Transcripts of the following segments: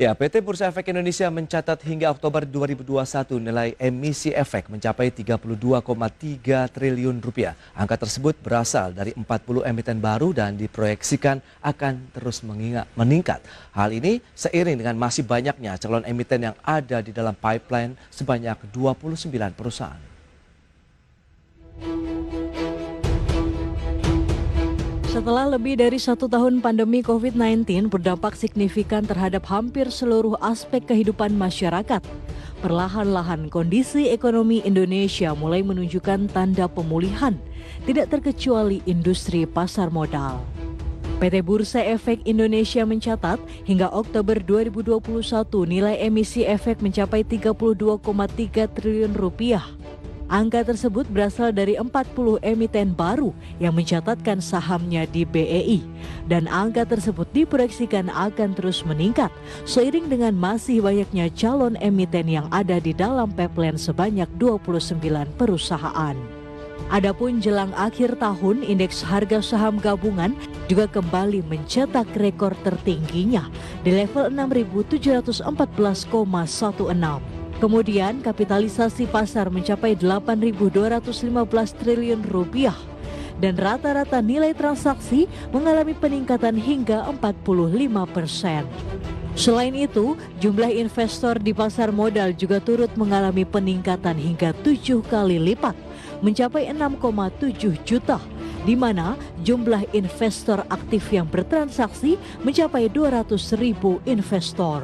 Ya, PT Bursa Efek Indonesia mencatat hingga Oktober 2021 nilai emisi efek mencapai 32,3 triliun rupiah. Angka tersebut berasal dari 40 emiten baru dan diproyeksikan akan terus meningkat. Hal ini seiring dengan masih banyaknya calon emiten yang ada di dalam pipeline sebanyak 29 perusahaan. Setelah lebih dari 1 tahun pandemi COVID-19 berdampak signifikan terhadap hampir seluruh aspek kehidupan masyarakat, perlahan-lahan kondisi ekonomi Indonesia mulai menunjukkan tanda pemulihan, tidak terkecuali industri pasar modal. PT Bursa Efek Indonesia mencatat hingga Oktober 2021 nilai emisi efek mencapai 32,3 triliun rupiah. Angka tersebut berasal dari 40 emiten baru yang mencatatkan sahamnya di BEI. Dan angka tersebut diproyeksikan akan terus meningkat seiring dengan masih banyaknya calon emiten yang ada di dalam pipeline sebanyak 29 perusahaan. Adapun jelang akhir tahun, indeks harga saham gabungan juga kembali mencetak rekor tertingginya di level 6.714,16. Kemudian kapitalisasi pasar mencapai 8.215 triliun rupiah dan rata-rata nilai transaksi mengalami peningkatan hingga 45%. Selain itu, jumlah investor di pasar modal juga turut mengalami peningkatan hingga 7 kali lipat, mencapai 6,7 juta, di mana jumlah investor aktif yang bertransaksi mencapai 200.000 investor.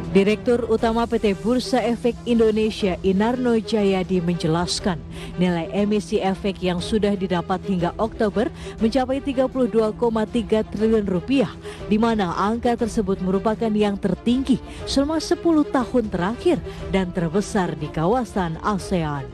Direktur Utama PT Bursa Efek Indonesia Inarno Jayadi menjelaskan nilai emisi efek yang sudah didapat hingga Oktober mencapai 32,3 triliun rupiah, di mana angka tersebut merupakan yang tertinggi selama 10 tahun terakhir dan terbesar di kawasan ASEAN.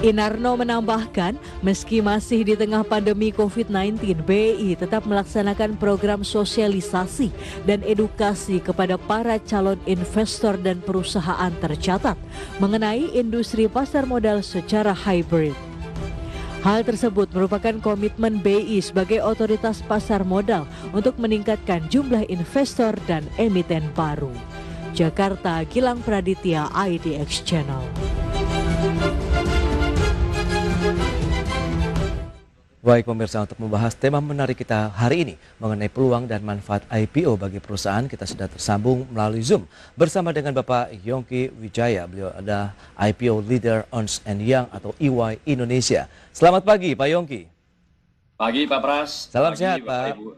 Inarno menambahkan, meski masih di tengah pandemi COVID-19, BEI tetap melaksanakan program sosialisasi dan edukasi kepada para calon investor dan perusahaan tercatat mengenai industri pasar modal secara hybrid. Hal tersebut merupakan komitmen BEI sebagai otoritas pasar modal untuk meningkatkan jumlah investor dan emiten baru. Jakarta, Gilang Praditya, IDX Channel. Baik pemirsa, untuk membahas tema menarik kita hari ini mengenai peluang dan manfaat IPO bagi perusahaan, kita sudah tersambung melalui Zoom bersama dengan Bapak Yongki Wijaya. Beliau adalah IPO Leader Ernst & Young atau EY Indonesia. Selamat pagi Pak Yongki. Pagi Pak Pras. Salam Pagi, sehat Bapak, Pak. Ibu.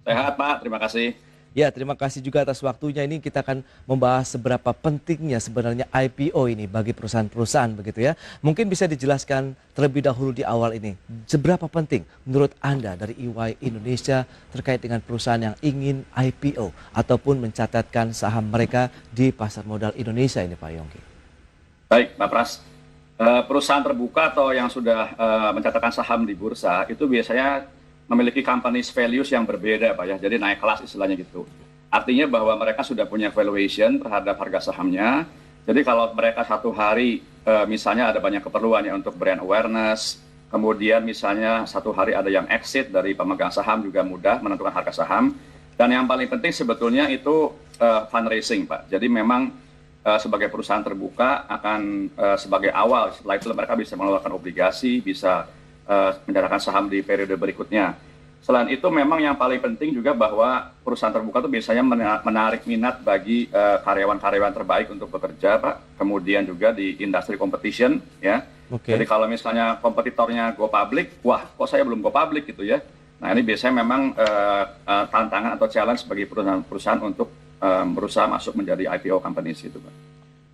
Sehat Pak, terima kasih. Ya, terima kasih juga atas waktunya. Ini kita akan membahas seberapa pentingnya sebenarnya IPO ini bagi perusahaan-perusahaan begitu ya. Mungkin bisa dijelaskan terlebih dahulu di awal ini, seberapa penting menurut Anda dari EY Indonesia terkait dengan perusahaan yang ingin IPO ataupun mencatatkan saham mereka di pasar modal Indonesia ini Pak Yongki. Baik Pak Pras, perusahaan terbuka atau yang sudah mencatatkan saham di bursa itu biasanya memiliki companies values yang berbeda Pak ya, jadi naik kelas istilahnya gitu. Artinya bahwa mereka sudah punya valuation terhadap harga sahamnya. Jadi kalau mereka satu hari misalnya ada banyak keperluan ya untuk brand awareness, kemudian misalnya satu hari ada yang exit dari pemegang saham juga mudah menentukan harga saham. Dan yang paling penting sebetulnya itu fundraising Pak. Jadi memang sebagai perusahaan terbuka akan sebagai awal, setelah itu mereka bisa mengeluarkan obligasi, bisa mencatatkan saham di periode berikutnya. Selain itu memang yang paling penting juga bahwa perusahaan terbuka itu biasanya menarik minat bagi karyawan-karyawan terbaik untuk bekerja Pak. Kemudian juga di industri competition ya. Okay. Jadi kalau misalnya kompetitornya go public, wah kok saya belum go public gitu ya. Nah ini biasanya memang tantangan atau challenge bagi perusahaan-perusahaan untuk berusaha masuk menjadi IPO companies gitu Pak.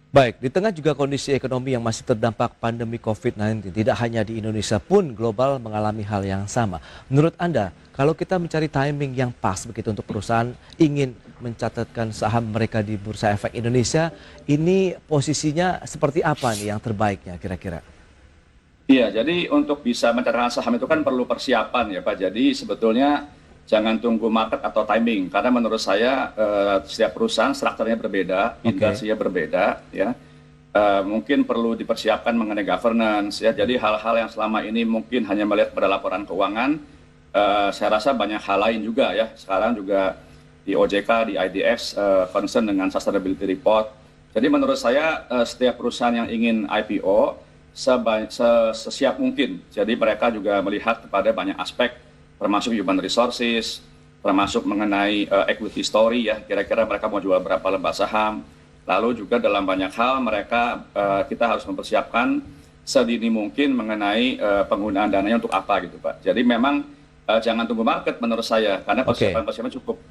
Baik, di tengah juga kondisi ekonomi yang masih terdampak pandemi COVID-19, tidak hanya di Indonesia pun global mengalami hal yang sama. Menurut Anda, kalau kita mencari timing yang pas begitu untuk perusahaan ingin mencatatkan saham mereka di Bursa Efek Indonesia, ini posisinya seperti apa nih yang terbaiknya kira-kira? Iya, jadi untuk bisa mencatatkan saham itu kan perlu persiapan ya Pak. Jadi sebetulnya jangan tunggu market atau timing, karena menurut saya setiap perusahaan strukturnya berbeda, industrinya berbeda, ya. Mungkin perlu dipersiapkan mengenai governance, ya. Jadi hal-hal yang selama ini mungkin hanya melihat pada laporan keuangan, saya rasa banyak hal lain juga, ya. Sekarang juga di OJK, di IDX, concern dengan sustainability report. Jadi menurut saya setiap perusahaan yang ingin IPO sesiap mungkin. Jadi mereka juga melihat kepada banyak aspek, termasuk human resources, termasuk mengenai equity story ya, kira-kira mereka mau jual berapa lembar saham. Lalu juga dalam banyak hal kita harus mempersiapkan sedini mungkin mengenai penggunaan dananya untuk apa gitu Pak. Jadi memang jangan tunggu market menurut saya, karena persiapan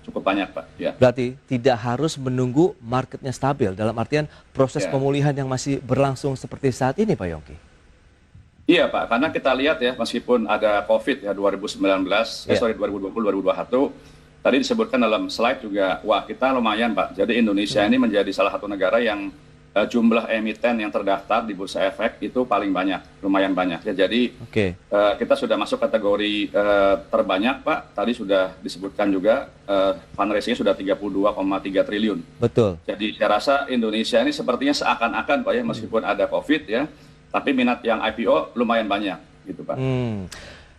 cukup banyak Pak. Ya. Berarti tidak harus menunggu marketnya stabil, dalam artian proses pemulihan yang masih berlangsung seperti saat ini Pak Yongki. Iya Pak, karena kita lihat ya, meskipun ada COVID ya 2020, 2021, tadi disebutkan dalam slide juga, wah kita lumayan Pak. Jadi Indonesia ini menjadi salah satu negara yang jumlah emiten yang terdaftar di Bursa Efek itu paling banyak, lumayan banyak ya. Jadi kita sudah masuk kategori terbanyak Pak. Tadi sudah disebutkan juga fundraising-nya sudah 32,3 triliun. Betul. Jadi saya rasa Indonesia ini sepertinya seakan-akan Pak ya, meskipun ada COVID ya, tapi minat yang IPO lumayan banyak gitu Pak.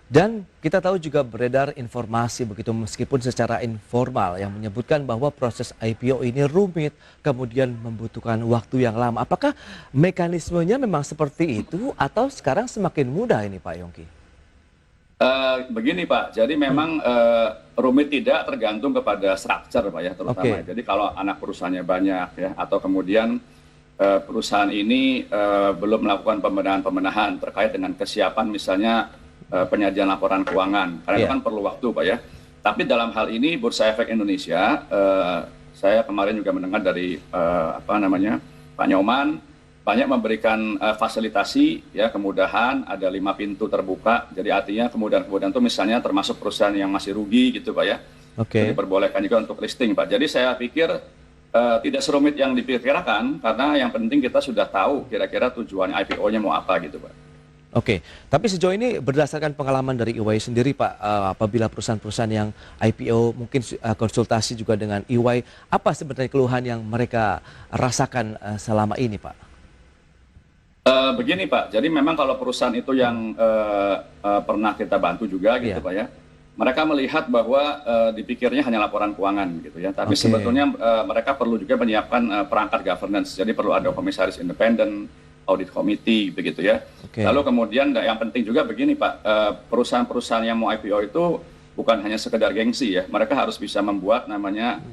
Dan kita tahu juga beredar informasi begitu meskipun secara informal yang menyebutkan bahwa proses IPO ini rumit, kemudian membutuhkan waktu yang lama. Apakah mekanismenya memang seperti itu atau sekarang semakin mudah ini Pak Yongki? Begini Pak, jadi memang rumit tidak tergantung kepada structure Pak ya, terutama. Jadi kalau anak perusahaannya banyak ya, atau kemudian perusahaan ini belum melakukan pembenahan terkait dengan kesiapan misalnya penyajian laporan keuangan, karena itu kan perlu waktu Pak ya. Tapi dalam hal ini Bursa Efek Indonesia, saya kemarin juga mendengar dari Pak Nyoman, banyak memberikan fasilitasi ya, kemudahan, ada 5 pintu terbuka. Jadi artinya kemudahan-kemudahan itu misalnya termasuk perusahaan yang masih rugi gitu Pak ya. Jadi diperbolehkan juga untuk listing Pak. Jadi saya pikir tidak serumit yang dipikirkan, karena yang penting kita sudah tahu kira-kira tujuan IPO-nya mau apa gitu Pak. Tapi sejauh ini berdasarkan pengalaman dari EY sendiri Pak, apabila perusahaan-perusahaan yang IPO mungkin konsultasi juga dengan EY, apa sebenarnya keluhan yang mereka rasakan selama ini Pak? Begini Pak, jadi memang kalau perusahaan itu yang pernah kita bantu juga gitu Pak ya, mereka melihat bahwa dipikirnya hanya laporan keuangan gitu ya, tapi sebetulnya mereka perlu juga menyiapkan perangkat governance, jadi perlu ada komisaris independen, audit committee begitu ya. Lalu kemudian yang penting juga begini Pak, perusahaan-perusahaan yang mau IPO itu bukan hanya sekedar gengsi ya, mereka harus bisa membuat namanya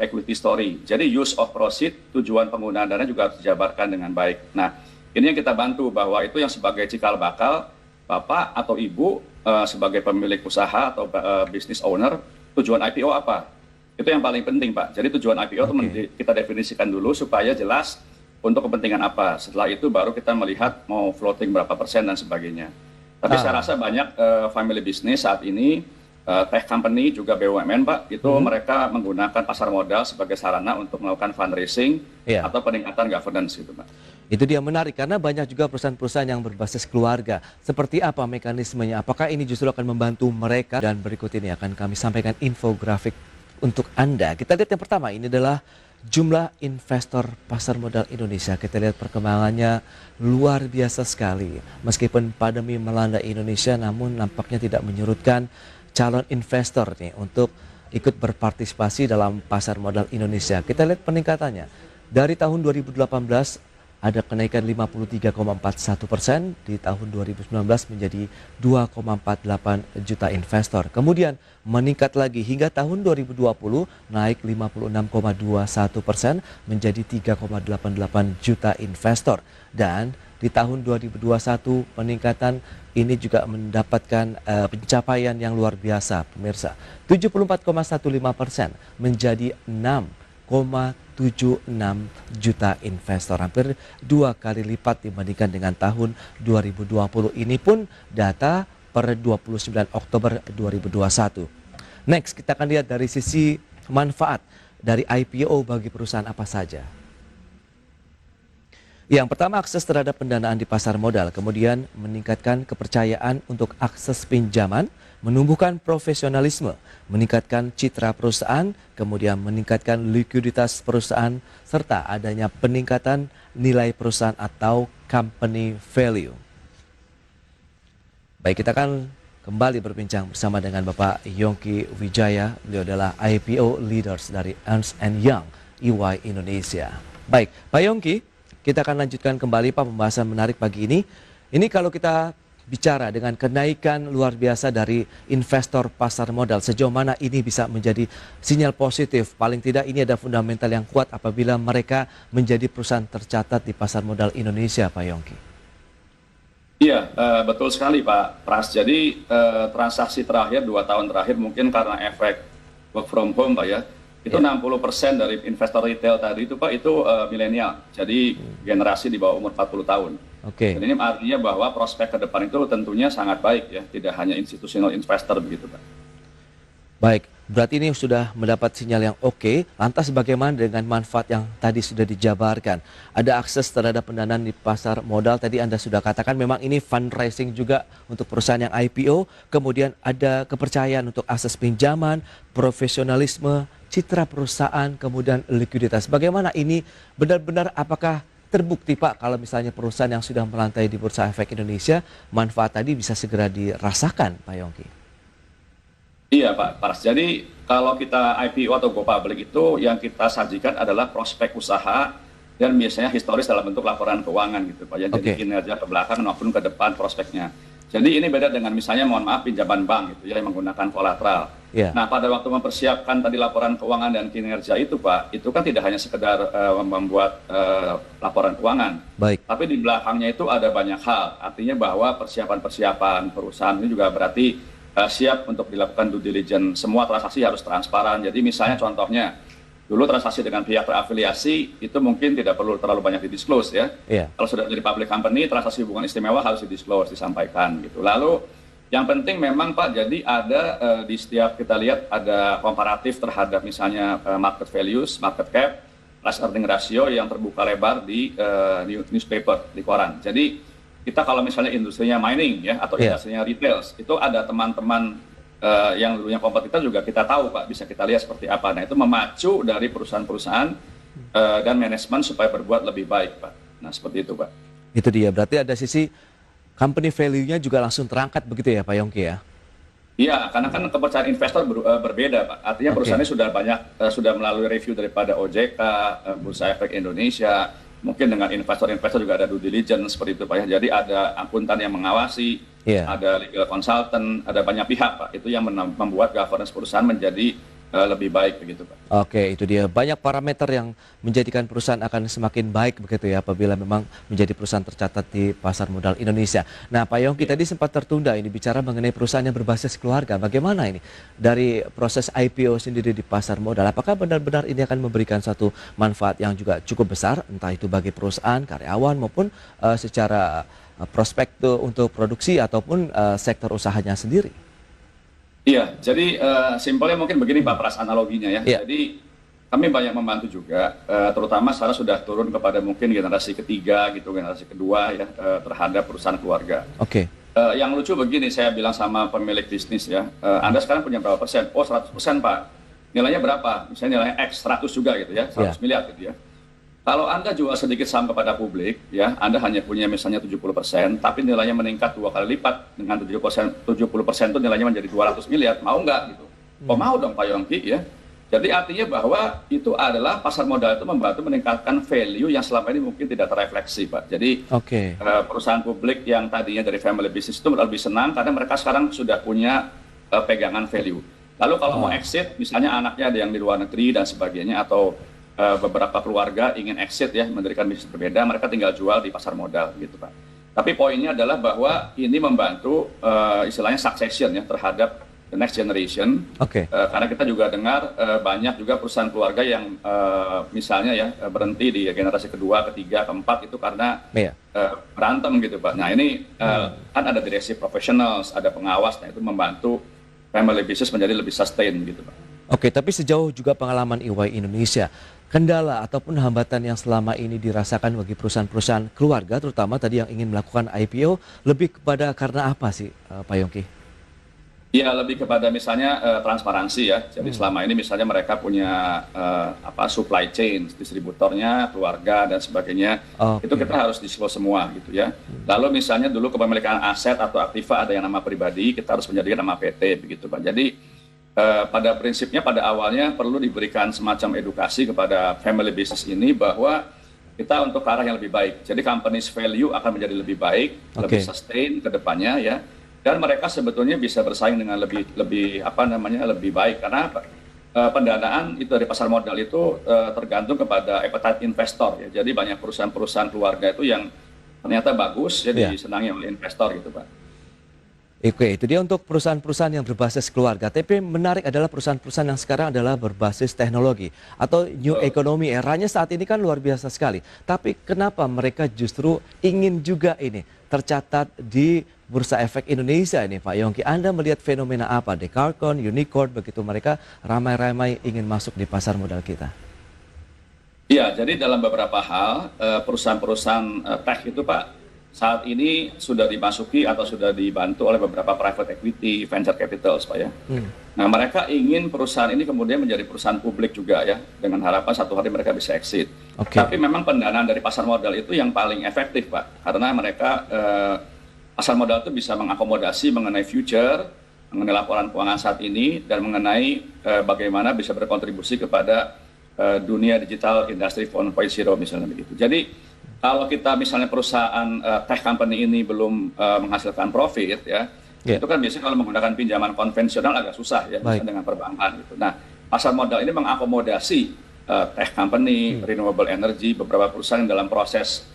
equity story. Jadi use of proceed, tujuan penggunaan dana juga harus dijabarkan dengan baik. Nah, ini yang kita bantu bahwa itu yang sebagai cikal bakal Bapak atau Ibu sebagai pemilik usaha atau business owner, tujuan IPO apa? Itu yang paling penting Pak. Jadi tujuan IPO itu kita definisikan dulu supaya jelas untuk kepentingan apa. Setelah itu baru kita melihat mau floating berapa persen dan sebagainya. Tapi saya rasa banyak family business saat ini, tech company juga BUMN Pak, itu mereka menggunakan pasar modal sebagai sarana untuk melakukan fundraising atau peningkatan governance gitu Pak. Itu dia menarik karena banyak juga perusahaan-perusahaan yang berbasis keluarga. Seperti apa mekanismenya? Apakah ini justru akan membantu mereka? Dan berikut ini akan kami sampaikan infografik untuk Anda. Kita lihat yang pertama, ini adalah jumlah investor pasar modal Indonesia. Kita lihat perkembangannya luar biasa sekali. Meskipun pandemi melanda Indonesia, namun nampaknya tidak menyurutkan calon investor nih untuk ikut berpartisipasi dalam pasar modal Indonesia. Kita lihat peningkatannya. Dari tahun 2018 ada kenaikan 53,41%, di tahun 2019 menjadi 2,48 juta investor. Kemudian meningkat lagi hingga tahun 2020 naik 56,21% menjadi 3,88 juta investor. Dan di tahun 2021 peningkatan ini juga mendapatkan pencapaian yang luar biasa pemirsa. 74,15% menjadi 6,76 juta investor, hampir 2 kali lipat dibandingkan dengan tahun 2020. Ini pun data per 29 Oktober 2021. Next, kita akan lihat dari sisi manfaat dari IPO bagi perusahaan apa saja. Yang pertama, akses terhadap pendanaan di pasar modal, kemudian meningkatkan kepercayaan untuk akses pinjaman, menumbuhkan profesionalisme, meningkatkan citra perusahaan, kemudian meningkatkan likuiditas perusahaan, serta adanya peningkatan nilai perusahaan atau company value. Baik, kita akan kembali berbincang bersama dengan Bapak Yongki Wijaya. Beliau adalah IPO Leaders dari Ernst & Young EY Indonesia. Baik, Pak Yongki, kita akan lanjutkan kembali Pak pembahasan menarik pagi ini. Ini kalau kita bicara dengan kenaikan luar biasa dari investor pasar modal, sejauh mana ini bisa menjadi sinyal positif? Paling tidak ini ada fundamental yang kuat apabila mereka menjadi perusahaan tercatat di pasar modal Indonesia, Pak Yongki. Iya, betul sekali Pak Pras. Jadi transaksi terakhir 2 tahun terakhir mungkin karena efek work from home Pak ya, itu 60% dari investor retail tadi itu Pak itu milenial, jadi generasi di bawah umur 40 tahun. Oke. Dan ini artinya bahwa prospek ke depan itu tentunya sangat baik ya, tidak hanya institutional investor begitu Pak. Baik, berarti ini sudah mendapat sinyal yang oke. Lantas bagaimana dengan manfaat yang tadi sudah dijabarkan? Ada akses terhadap pendanaan di pasar modal, tadi Anda sudah katakan memang ini fundraising juga untuk perusahaan yang IPO. Kemudian ada kepercayaan untuk akses pinjaman, profesionalisme, citra perusahaan, kemudian likuiditas. Bagaimana ini benar-benar apakah terbukti Pak kalau misalnya perusahaan yang sudah melantai di Bursa Efek Indonesia, manfaat tadi bisa segera dirasakan Pak Yongki? Iya Pak Pras, jadi kalau kita IPO atau go public itu yang kita sajikan adalah prospek usaha dan biasanya historis dalam bentuk laporan keuangan gitu Pak ya. Jadi kinerja ke belakang maupun ke depan prospeknya. Jadi ini beda dengan misalnya mohon maaf pinjaman bank gitu ya yang menggunakan kolateral. Nah pada waktu mempersiapkan tadi laporan keuangan dan kinerja itu Pak, itu kan tidak hanya sekedar membuat laporan keuangan. Baik. Tapi di belakangnya itu ada banyak hal. Artinya bahwa persiapan-persiapan perusahaan ini juga berarti siap untuk dilakukan due diligence, semua transaksi harus transparan. Jadi misalnya contohnya, dulu transaksi dengan pihak terafiliasi itu mungkin tidak perlu terlalu banyak didisclose ya. Kalau sudah jadi public company, transaksi hubungan istimewa harus didisclose, disampaikan gitu. Lalu yang penting memang Pak, jadi ada di setiap kita lihat ada komparatif terhadap misalnya market values, market cap, price earning ratio yang terbuka lebar di newspaper, di koran. Jadi kita kalau misalnya industrinya mining ya atau industrinya retail, itu ada teman-teman yang dulunya kompetitor juga kita tahu Pak, bisa kita lihat seperti apa. Nah itu memacu dari perusahaan-perusahaan dan manajemen supaya berbuat lebih baik Pak. Nah seperti itu Pak. Itu dia, berarti ada sisi company value-nya juga langsung terangkat begitu ya Pak Yongki ya? Iya, karena kan kepercayaan investor berbeda Pak. Artinya perusahaannya sudah banyak, sudah melalui review daripada OJK, Bursa Efek Indonesia, mungkin dengan investor-investor juga ada due diligence seperti itu Pak ya. Jadi ada akuntan yang mengawasi, ada legal consultant, ada banyak pihak Pak. Itu yang membuat governance perusahaan menjadi lebih baik begitu Pak. Oke, itu dia. Banyak parameter yang menjadikan perusahaan akan semakin baik begitu ya apabila memang menjadi perusahaan tercatat di pasar modal Indonesia. Nah Pak Yongki tadi sempat tertunda ini bicara mengenai perusahaan yang berbasis keluarga. Bagaimana ini dari proses IPO sendiri di pasar modal? Apakah benar-benar ini akan memberikan satu manfaat yang juga cukup besar, entah itu bagi perusahaan, karyawan maupun secara prospek untuk produksi ataupun sektor usahanya sendiri? Iya, jadi simpelnya mungkin begini Pak Pras analoginya ya. Jadi kami banyak membantu juga, terutama sekarang sudah turun kepada mungkin generasi ketiga gitu, generasi kedua ya terhadap perusahaan keluarga. Yang lucu begini, saya bilang sama pemilik bisnis ya, Anda sekarang punya berapa persen? Oh 100% Pak. Nilainya berapa? Misalnya nilainya X 100 juga gitu ya, 100 miliar gitu ya. Kalau Anda jual sedikit saham kepada publik, ya, Anda hanya punya misalnya 70%, tapi nilainya meningkat 2 kali lipat dengan 70% itu nilainya menjadi 200 miliar, mau nggak gitu? Oh mau dong Pak Yongki ya. Jadi artinya bahwa itu adalah pasar modal itu membantu meningkatkan value yang selama ini mungkin tidak terrefleksi Pak. Jadi perusahaan publik yang tadinya dari family business itu lebih senang karena mereka sekarang sudah punya pegangan value. Lalu kalau mau exit, misalnya anaknya ada yang di luar negeri dan sebagainya atau beberapa keluarga ingin exit ya, mendirikan bisnis berbeda, mereka tinggal jual di pasar modal gitu Pak. Tapi poinnya adalah bahwa ini membantu istilahnya succession ya terhadap the next generation. Karena kita juga dengar banyak juga perusahaan keluarga yang misalnya ya berhenti di generasi kedua, ketiga, keempat itu karena berantem gitu Pak. Nah ini kan ada direksi professionals, ada pengawas, nah itu membantu family business menjadi lebih sustain gitu Pak. Tapi sejauh juga pengalaman EY Indonesia, kendala ataupun hambatan yang selama ini dirasakan bagi perusahaan-perusahaan keluarga, terutama tadi yang ingin melakukan IPO, lebih kepada karena apa sih Pak Yongki? Ya, lebih kepada misalnya transparansi ya. Jadi selama ini misalnya mereka punya supply chain, distributornya, keluarga dan sebagainya. Itu Oke. kita harus disclose semua gitu ya. Lalu misalnya dulu kepemilikan aset atau aktiva ada yang nama pribadi, kita harus menjadikan nama PT begitu Pak. Jadi pada prinsipnya pada awalnya perlu diberikan semacam edukasi kepada family business ini bahwa kita untuk ke arah yang lebih baik. Jadi company's value akan menjadi lebih baik, lebih sustain ke depannya ya. Dan mereka sebetulnya bisa bersaing dengan lebih baik karena apa? Pendanaan itu dari pasar modal itu tergantung kepada appetite investor ya. Jadi banyak perusahaan-perusahaan keluarga itu yang ternyata bagus jadi disenangi oleh investor gitu Pak. Oke, itu dia untuk perusahaan-perusahaan yang berbasis keluarga. Tapi menarik adalah perusahaan-perusahaan yang sekarang adalah berbasis teknologi atau new economy. Eranya saat ini kan luar biasa sekali. Tapi kenapa mereka justru ingin juga ini tercatat di Bursa Efek Indonesia ini Pak Yongki? Anda melihat fenomena apa? Dekarkon, unicorn, begitu mereka ramai-ramai ingin masuk di pasar modal kita. Iya, jadi dalam beberapa hal perusahaan-perusahaan tech itu Pak saat ini sudah dimasuki atau sudah dibantu oleh beberapa private equity, venture capital, Pak ya. Nah, mereka ingin perusahaan ini kemudian menjadi perusahaan publik juga ya, dengan harapan satu hari mereka bisa exit. Tapi memang pendanaan dari pasar modal itu yang paling efektif, Pak, karena mereka pasar modal itu bisa mengakomodasi mengenai future, mengenai laporan keuangan saat ini, dan mengenai bagaimana bisa berkontribusi kepada dunia digital industri 4.0 misalnya begitu. Jadi kalau kita misalnya perusahaan tech company ini belum menghasilkan profit ya, itu kan biasanya kalau menggunakan pinjaman konvensional agak susah ya, misalnya dengan perbankan gitu. Nah, pasar modal ini mengakomodasi tech company, renewable energy, beberapa perusahaan yang dalam proses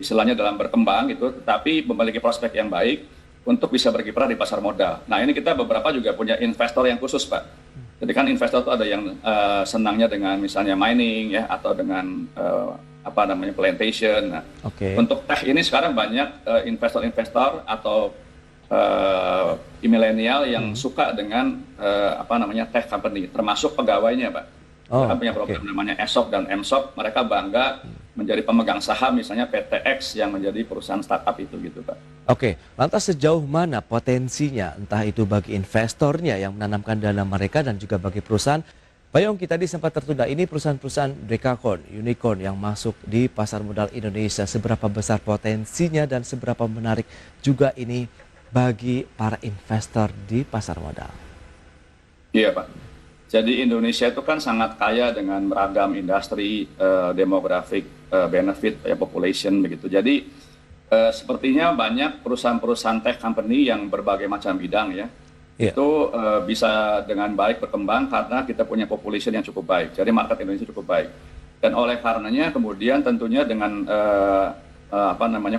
istilahnya dalam berkembang gitu, tetapi memiliki prospek yang baik untuk bisa berkiprah di pasar modal. Nah, ini kita beberapa juga punya investor yang khusus, Pak. Jadi kan investor itu ada yang senangnya dengan misalnya mining ya, atau dengan plantation. Nah, untuk tech ini sekarang banyak investor-investor atau milenial yang suka dengan tech company, termasuk pegawainya, Pak. Mereka punya program namanya ESOP dan MSOP. Mereka bangga menjadi pemegang saham, misalnya PTX yang menjadi perusahaan startup itu, gitu, Pak. Oke, lantas sejauh mana potensinya, entah itu bagi investornya yang menanamkan dana mereka dan juga bagi perusahaan? Pak Yongki, tadi sempat tertunda, ini perusahaan-perusahaan Dekarkon, unicorn yang masuk di pasar modal Indonesia, seberapa besar potensinya dan seberapa menarik juga ini bagi para investor di pasar modal? Iya Pak, jadi Indonesia itu kan sangat kaya dengan beragam industri, demografik, benefit, population begitu. Jadi sepertinya banyak perusahaan-perusahaan tech company yang berbagai macam bidang ya. Itu bisa dengan baik berkembang karena kita punya population yang cukup baik. Jadi market Indonesia cukup baik. Dan oleh karenanya kemudian tentunya dengan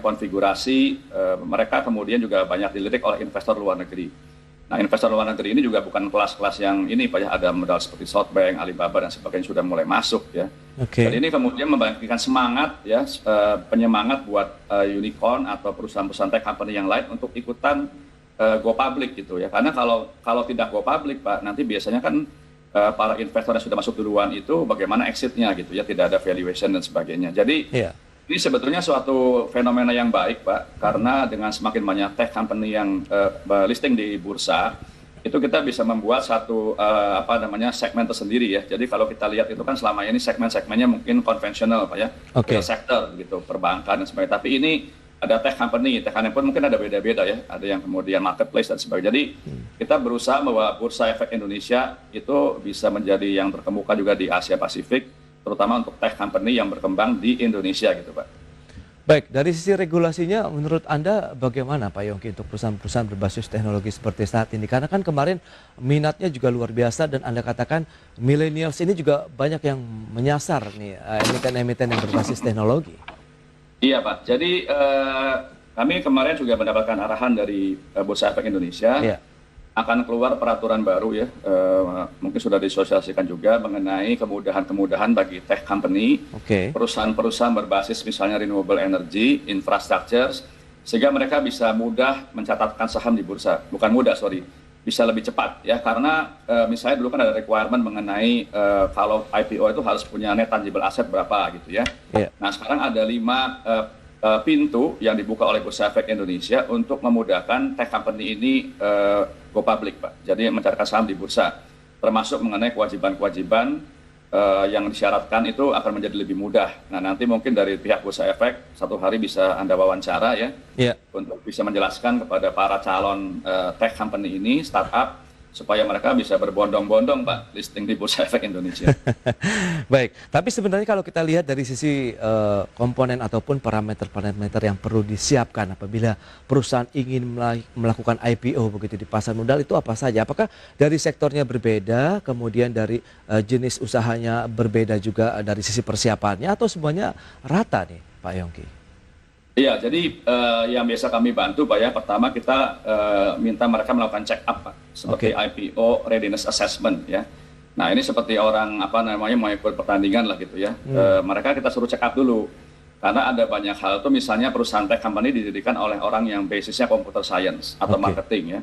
konfigurasi mereka kemudian juga banyak dilirik oleh investor luar negeri. Nah, investor luar negeri ini juga bukan kelas-kelas yang ini Pak ya, ada modal seperti SoftBank, Alibaba dan sebagainya sudah mulai masuk ya. Jadi ini kemudian memberikan semangat ya, penyemangat buat unicorn atau perusahaan-perusahaan tech company yang lain untuk ikutan go public gitu ya, karena kalau tidak go public Pak, nanti biasanya kan para investor yang sudah masuk duluan itu bagaimana exitnya gitu ya, tidak ada valuation dan sebagainya. Jadi ini sebetulnya suatu fenomena yang baik Pak, karena dengan semakin banyak tech company yang listing di bursa, itu kita bisa membuat satu segmen tersendiri ya. Jadi kalau kita lihat itu kan selama ini segmen-segmennya mungkin konvensional Pak ya, sektor gitu, perbankan dan sebagainya. Tapi ini ada tech company pun mungkin ada beda-beda ya, ada yang kemudian marketplace dan sebagainya. Jadi kita berusaha bahwa Bursa Efek Indonesia itu bisa menjadi yang terkemuka juga di Asia Pasifik, terutama untuk tech company yang berkembang di Indonesia gitu Pak. Baik, dari sisi regulasinya menurut Anda bagaimana Pak Yongki untuk perusahaan-perusahaan berbasis teknologi seperti saat ini? Karena kan kemarin minatnya juga luar biasa dan Anda katakan millennials ini juga banyak yang menyasar nih emiten-emiten yang berbasis teknologi. Iya Pak, jadi kami kemarin juga mendapatkan arahan dari Bursa Efek Indonesia, akan keluar peraturan baru ya, mungkin sudah disosialisasikan juga mengenai kemudahan-kemudahan bagi tech company, perusahaan-perusahaan berbasis misalnya renewable energy, infrastructure, sehingga mereka bisa mudah mencatatkan saham di bursa, bukan mudah bisa lebih cepat ya, karena misalnya dulu kan ada requirement mengenai kalau IPO itu harus punya net tangible asset berapa gitu ya. Nah sekarang ada 5 pintu yang dibuka oleh Bursa Efek Indonesia untuk memudahkan tech company ini go public, Pak. Jadi mencatatkan saham di bursa, termasuk mengenai kewajiban-kewajiban yang disyaratkan itu akan menjadi lebih mudah. Nah, nanti mungkin dari pihak Bursa Efek satu hari bisa Anda wawancara ya, untuk bisa menjelaskan kepada para calon tech company ini, startup, supaya mereka bisa berbondong-bondong, Pak, listing di Bursa Efek Indonesia. Baik, tapi sebenarnya kalau kita lihat dari sisi komponen ataupun parameter-parameter yang perlu disiapkan apabila perusahaan ingin melakukan IPO begitu di pasar modal itu apa saja? Apakah dari sektornya berbeda, kemudian dari jenis usahanya berbeda juga dari sisi persiapannya, atau semuanya rata nih, Pak Yongki? Iya, jadi yang biasa kami bantu, Pak ya, pertama kita minta mereka melakukan check up, Pak, seperti IPO readiness assessment ya. Nah, ini seperti orang mau ikut pertandingan lah gitu ya. Mereka kita suruh check up dulu, karena ada banyak hal tuh, misalnya perusahaan tech company didirikan oleh orang yang basisnya computer science atau marketing ya.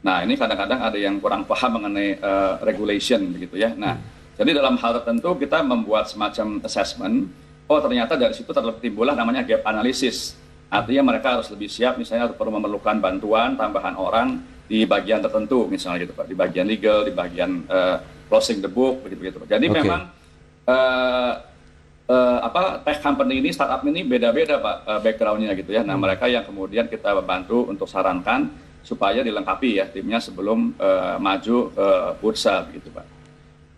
Nah, ini kadang-kadang ada yang kurang paham mengenai regulation begitu ya. Nah, jadi dalam hal tertentu kita membuat semacam assessment. Oh, ternyata dari situ tertimbullah namanya gap analysis. Artinya mereka harus lebih siap, misalnya perlu memerlukan bantuan tambahan orang di bagian tertentu, misalnya gitu, Pak, di bagian legal, di bagian closing the book, begitu. Jadi memang tech company ini, startup ini beda-beda, Pak, backgroundnya gitu ya. Nah, mereka yang kemudian kita bantu untuk sarankan supaya dilengkapi ya timnya sebelum maju ke bursa, begitu, Pak.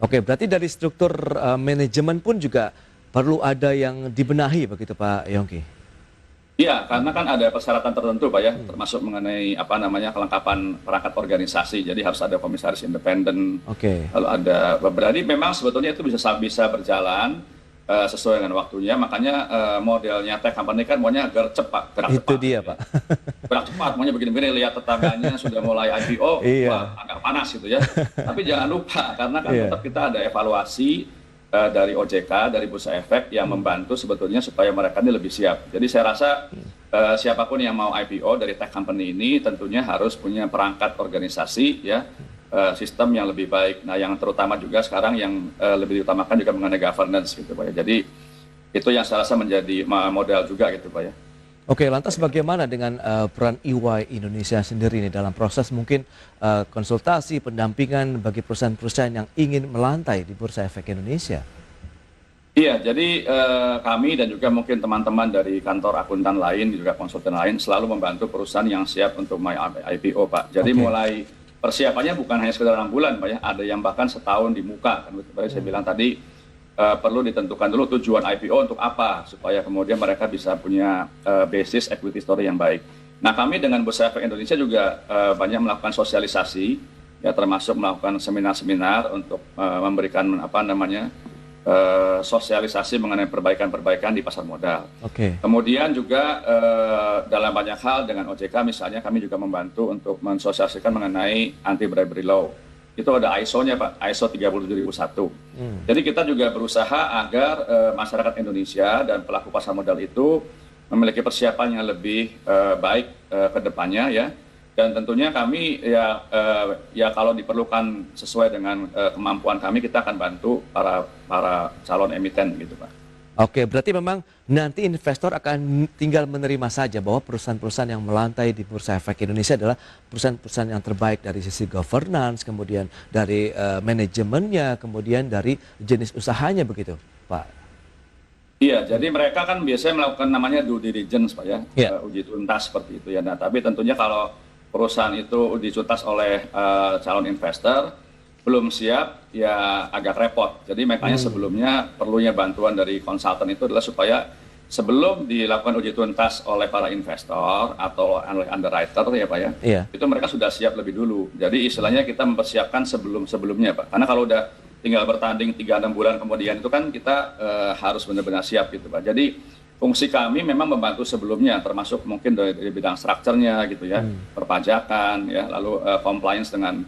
Oke, berarti dari struktur manajemen pun juga perlu ada yang dibenahi begitu, Pak Yongki? Iya, karena kan ada persyaratan tertentu, Pak ya, termasuk mengenai kelengkapan perangkat organisasi. Jadi harus ada komisaris independen. Lalu ada beberapa. Jadi memang sebetulnya itu bisa berjalan sesuai dengan waktunya. Makanya modelnya tech company kan maunya gerak cepat. Itu dia, Pak. Gerak cepat, maunya begini-begini, lihat tetangganya sudah mulai IPO, wah, agak panas gitu ya. Tapi jangan lupa, karena kan tetap kita ada evaluasi dari OJK, dari Bursa Efek yang membantu sebetulnya supaya mereka ini lebih siap. Jadi saya rasa siapapun yang mau IPO dari tech company ini tentunya harus punya perangkat organisasi ya, sistem yang lebih baik. Nah, yang terutama juga sekarang yang lebih diutamakan juga mengenai governance gitu, Pak ya. Jadi itu yang saya rasa menjadi modal juga gitu, Pak ya. Oke, lantas bagaimana dengan peran EY Indonesia sendiri nih dalam proses mungkin konsultasi, pendampingan bagi perusahaan-perusahaan yang ingin melantai di Bursa Efek Indonesia? Iya, jadi kami dan juga mungkin teman-teman dari kantor akuntan lain, juga konsultan lain selalu membantu perusahaan yang siap untuk IPO, Pak. Jadi mulai persiapannya bukan hanya sekedar 6 bulan, Pak ya, ada yang bahkan setahun di muka. Kan seperti saya bilang tadi, perlu ditentukan dulu tujuan IPO untuk apa, supaya kemudian mereka bisa punya basis equity story yang baik. Nah, kami dengan Bursa Efek Indonesia juga banyak melakukan sosialisasi, ya, termasuk melakukan seminar-seminar untuk memberikan sosialisasi mengenai perbaikan-perbaikan di pasar modal. Kemudian juga dalam banyak hal dengan OJK misalnya kami juga membantu untuk mensosialisasikan mengenai anti bribery law. Itu ada ISO-nya, Pak, ISO 37001. Jadi kita juga berusaha agar masyarakat Indonesia dan pelaku pasar modal itu memiliki persiapan yang lebih baik ke depannya ya. Dan tentunya kami ya kalau diperlukan sesuai dengan kemampuan kami, kita akan bantu para calon emiten gitu, Pak. Oke, berarti memang nanti investor akan tinggal menerima saja bahwa perusahaan-perusahaan yang melantai di Bursa Efek Indonesia adalah perusahaan-perusahaan yang terbaik dari sisi governance, kemudian dari manajemennya, kemudian dari jenis usahanya begitu, Pak? Iya, jadi mereka kan biasanya melakukan namanya due diligence, Pak ya, uji tuntas seperti itu ya. Nah, tapi tentunya kalau perusahaan itu uji tuntas oleh calon investor, belum siap, ya agak repot. Jadi makanya sebelumnya perlunya bantuan dari konsultan itu adalah supaya sebelum dilakukan uji tuntas oleh para investor atau oleh underwriter ya, Pak ya, itu mereka sudah siap lebih dulu. Jadi istilahnya kita mempersiapkan sebelum-sebelumnya, Pak. Karena kalau udah tinggal bertanding 3-6 bulan kemudian itu kan kita harus benar-benar siap gitu, Pak. Jadi fungsi kami memang membantu sebelumnya, termasuk mungkin dari bidang strukturnya gitu ya, perpajakan ya, lalu compliance dengan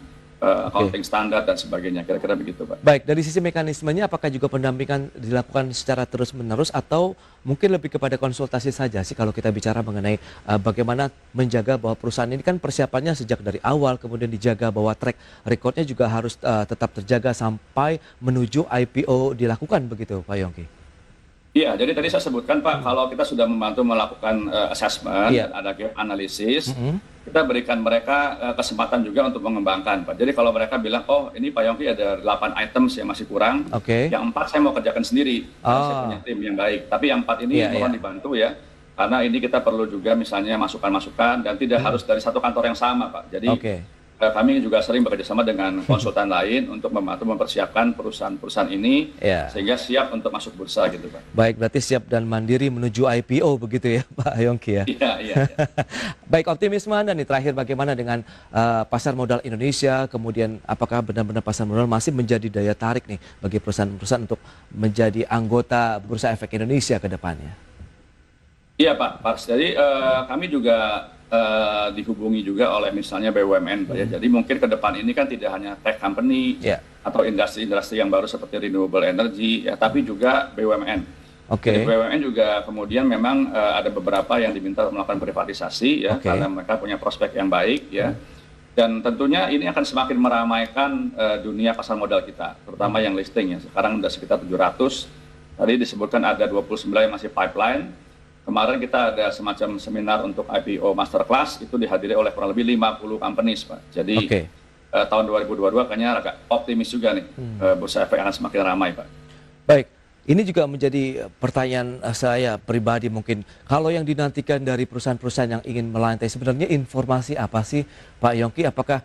accounting standar dan sebagainya, kira-kira begitu, Pak. Baik, dari sisi mekanismenya apakah juga pendampingan dilakukan secara terus-menerus atau mungkin lebih kepada konsultasi saja sih kalau kita bicara mengenai bagaimana menjaga bahwa perusahaan ini kan persiapannya sejak dari awal, kemudian dijaga bahwa track recordnya juga harus tetap terjaga sampai menuju IPO dilakukan begitu, Pak Yongki? Iya, jadi tadi saya sebutkan Pak, kalau kita sudah membantu melakukan assessment, Iya. dan ada gap analisis, Mm-mm. kita berikan mereka kesempatan juga untuk mengembangkan Pak. Jadi kalau mereka bilang, oh ini Pak Yongki ada 8 items yang masih kurang, Oke. yang 4 saya mau kerjakan sendiri, karena saya Oh. punya tim yang baik. Tapi yang 4 ini Iya, mohon iya. dibantu ya, karena ini kita perlu juga misalnya masukan-masukan, dan tidak harus dari satu kantor yang sama Pak. Jadi Oke. kami juga sering bekerjasama dengan konsultan lain untuk membantu mempersiapkan perusahaan-perusahaan ini Ya. sehingga siap untuk masuk bursa gitu Pak. Baik, berarti siap dan mandiri menuju IPO begitu ya Pak Yongki ya. Iya, iya. Baik, optimisme Anda nih terakhir bagaimana dengan pasar modal Indonesia, kemudian apakah benar-benar pasar modal masih menjadi daya tarik nih bagi perusahaan-perusahaan untuk menjadi anggota Bursa Efek Indonesia ke depannya? Iya Pak, Pak. Jadi kami juga dihubungi juga oleh misalnya BUMN Pak ya. Jadi mungkin ke depan ini kan tidak hanya tech company Ya. atau industri-industri yang baru seperti renewable energy ya, tapi juga BUMN. Oke. Jadi BUMN juga kemudian memang ada beberapa yang diminta melakukan privatisasi ya, Oke. karena mereka punya prospek yang baik ya. Dan tentunya ini akan semakin meramaikan dunia pasar modal kita, terutama yang listing ya. Sekarang sudah sekitar 700. Tadi disebutkan ada 29 yang masih pipeline. Kemarin kita ada semacam seminar untuk IPO Masterclass, itu dihadiri oleh kurang lebih 50 companies Pak. Jadi Oke. tahun 2022 kayaknya agak optimis juga nih, Bursa Efek akan semakin ramai Pak. Baik, ini juga menjadi pertanyaan saya pribadi mungkin. Kalau yang dinantikan dari perusahaan-perusahaan yang ingin melantai, sebenarnya informasi apa sih Pak Yongki? Apakah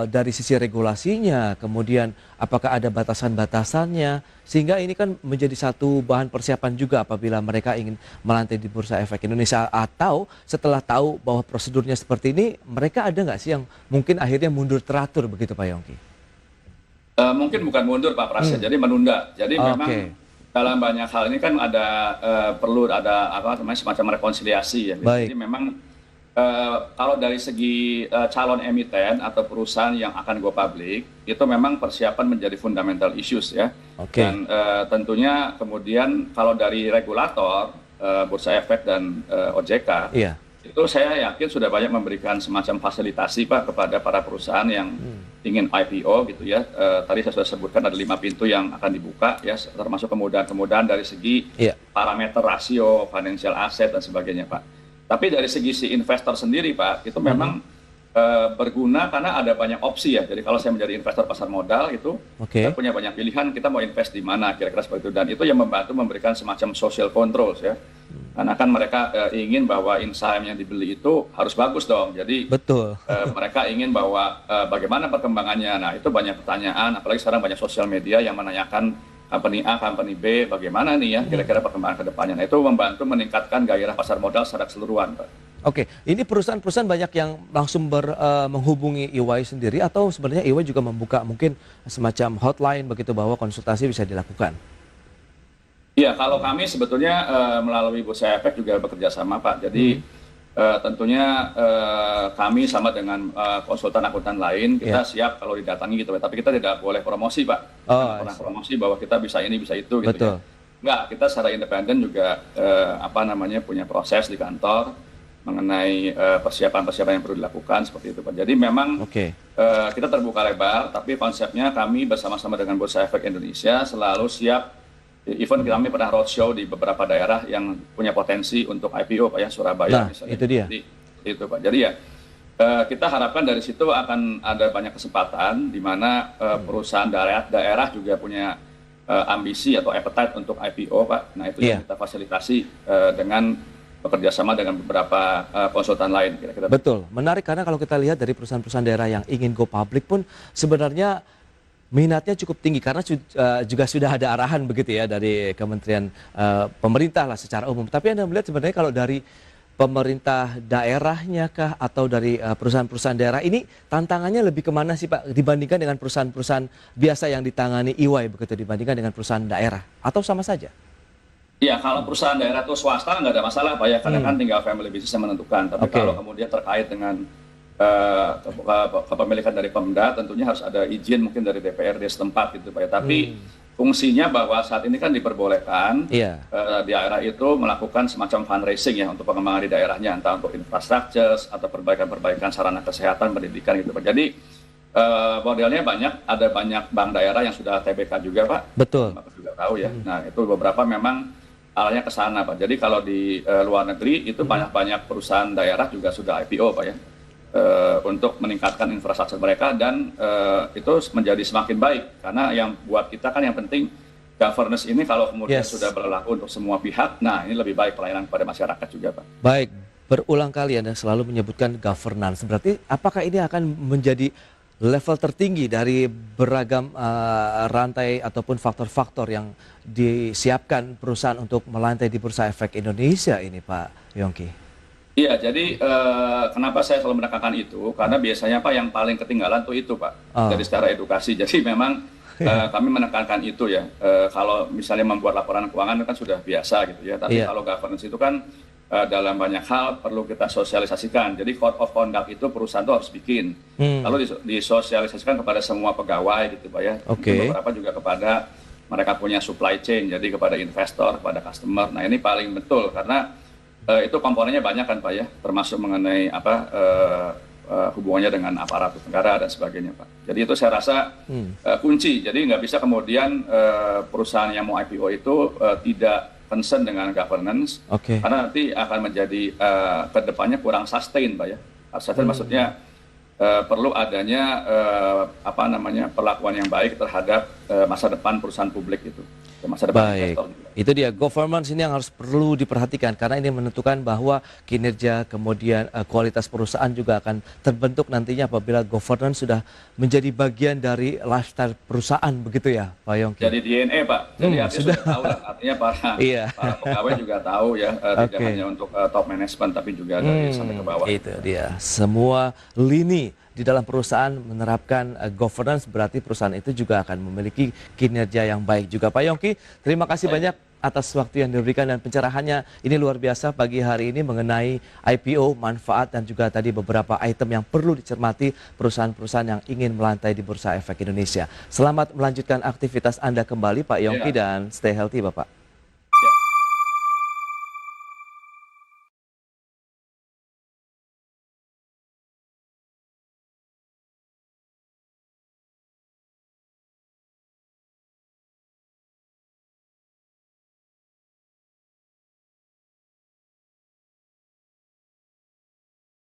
dari sisi regulasinya, kemudian apakah ada batasan-batasannya, sehingga ini kan menjadi satu bahan persiapan juga apabila mereka ingin melantai di Bursa Efek Indonesia, atau setelah tahu bahwa prosedurnya seperti ini, mereka ada nggak sih yang mungkin akhirnya mundur teratur begitu Pak Yongki? Mungkin bukan mundur Pak Pras, jadi menunda. Jadi memang Oke. dalam banyak hal ini kan ada perlu ada apa namanya semacam rekonsiliasi ya. Baik. Jadi memang kalau dari segi calon emiten atau perusahaan yang akan go public itu memang persiapan menjadi fundamental issues ya. Oke. Dan tentunya kemudian kalau dari regulator Bursa Efek dan OJK Iya. itu saya yakin sudah banyak memberikan semacam fasilitasi Pak kepada para perusahaan yang ingin IPO gitu ya. Tadi saya sudah sebutkan ada 5 pintu yang akan dibuka ya, termasuk kemudahan-kemudahan dari segi Iya. parameter rasio, financial asset dan sebagainya Pak. Tapi dari segi si investor sendiri Pak, itu memang berguna karena ada banyak opsi ya. Jadi kalau saya menjadi investor pasar modal itu, Oke. saya punya banyak pilihan kita mau invest di mana kira-kira seperti itu. Dan itu yang membantu memberikan semacam social controls ya. Karena kan mereka ingin bahwa saham yang dibeli itu harus bagus dong. Jadi Betul. mereka ingin bahwa bagaimana perkembangannya. Nah itu banyak pertanyaan, apalagi sekarang banyak sosial media yang menanyakan company A, company B, bagaimana nih ya kira-kira perkembangan ke depannya. Nah itu membantu meningkatkan gairah pasar modal secara keseluruhan Pak. Oke, ini perusahaan-perusahaan banyak yang langsung menghubungi EY sendiri, atau sebenarnya EY juga membuka mungkin semacam hotline begitu bahwa konsultasi bisa dilakukan? Iya, kalau kami sebetulnya melalui Bursa Efek juga bekerja sama Pak. Jadi tentunya kami sama dengan konsultan akuntan lain, kita siap kalau didatangi gitu. Tapi kita tidak boleh promosi Pak. Oh, Kita pernah promosi bahwa kita bisa ini, bisa itu gitu Betul. ya. Enggak, kita secara independen juga punya proses di kantor mengenai persiapan-persiapan yang perlu dilakukan seperti itu Pak. Jadi memang Oke. kita terbuka lebar, tapi konsepnya kami bersama-sama dengan Bursa Efek Indonesia selalu siap. Even kami pernah roadshow di beberapa daerah yang punya potensi untuk IPO Pak ya, Surabaya Nah, misalnya. itu dia. Jadi, itu Pak. Jadi ya kita harapkan dari situ akan ada banyak kesempatan di mana perusahaan daerah juga punya ambisi atau appetite untuk IPO Pak. Nah itu yang kita fasilitasi dengan bekerja sama dengan beberapa konsultan lain kira-kira. Betul, menarik karena kalau kita lihat dari perusahaan-perusahaan daerah yang ingin go public pun sebenarnya minatnya cukup tinggi karena juga sudah ada arahan begitu ya dari Kementerian pemerintah lah secara umum. Tapi Anda melihat sebenarnya kalau dari pemerintah daerahnya kah atau dari perusahaan-perusahaan daerah ini tantangannya lebih kemana sih Pak dibandingkan dengan perusahaan-perusahaan biasa yang ditangani EY begitu dibandingkan dengan perusahaan daerah atau sama saja? Iya, kalau perusahaan daerah atau swasta nggak ada masalah Pak ya, karena kan tinggal family business yang menentukan. Tapi kalau kemudian terkait dengan kepemilikan dari Pemda, tentunya harus ada izin mungkin dari DPRD setempat gitu Pak ya. Tapi fungsinya bahwa saat ini kan diperbolehkan di daerah itu melakukan semacam fundraising ya untuk pengembangan di daerahnya, entah untuk infrastruktur atau perbaikan-perbaikan sarana kesehatan, pendidikan gitu Pak. Jadi modelnya ada banyak bank daerah yang sudah TBK juga Pak. Betul. Bapak juga tahu ya. Nah itu beberapa memang arahnya ke sana, Pak. Jadi kalau di luar negeri itu banyak-banyak perusahaan daerah juga sudah IPO, Pak ya, untuk meningkatkan infrastruktur mereka dan itu menjadi semakin baik karena yang buat kita kan yang penting governance ini kalau kemudian sudah berlaku untuk semua pihak, nah ini lebih baik pelayanan kepada masyarakat juga, Pak. Baik, berulang kali Anda selalu menyebutkan governance. Berarti apakah ini akan menjadi level tertinggi dari beragam rantai ataupun faktor-faktor yang disiapkan perusahaan untuk melantai di Bursa Efek Indonesia ini, Pak Yongki? Iya, jadi kenapa saya selalu menekankan itu? Karena biasanya Pak yang paling ketinggalan tuh itu, Pak, dari secara edukasi. Jadi memang kami menekankan itu ya. Kalau misalnya membuat laporan keuangan itu kan sudah biasa gitu ya. Tapi kalau governance itu kan dalam banyak hal perlu kita sosialisasikan. Jadi code of conduct itu perusahaan itu harus bikin. Lalu disosialisasikan kepada semua pegawai gitu Pak ya. Beberapa juga kepada mereka punya supply chain, jadi kepada investor, kepada customer. Nah ini paling betul karena itu komponennya banyak kan Pak ya, termasuk mengenai hubungannya dengan aparatur negara dan sebagainya Pak. Jadi itu saya rasa kunci. Jadi nggak bisa kemudian perusahaan yang mau IPO itu tidak concern dengan governance, karena nanti akan menjadi kedepannya kurang sustain Pak ya. Sustain maksudnya perlu adanya perlakuan yang baik terhadap masa depan perusahaan publik itu. Masa depan investor juga. Itu dia, governance ini yang harus perlu diperhatikan karena ini menentukan bahwa kinerja kemudian kualitas perusahaan juga akan terbentuk nantinya apabila governance sudah menjadi bagian dari lifestyle perusahaan, begitu ya Pak Yongki? Jadi DNA Pak, jadi sudah tahu lah, artinya para pegawai juga tahu ya, tidak hanya untuk top management tapi juga dari sampai ke bawah. Itu dia, semua lini di dalam perusahaan menerapkan governance, berarti perusahaan itu juga akan memiliki kinerja yang baik juga. Pak Yongki, terima kasih banyak atas waktu yang diberikan dan pencerahannya. Ini luar biasa pagi hari ini mengenai IPO, manfaat dan juga tadi beberapa item yang perlu dicermati perusahaan-perusahaan yang ingin melantai di Bursa Efek Indonesia. Selamat melanjutkan aktivitas Anda kembali Pak Yongki dan stay healthy Bapak.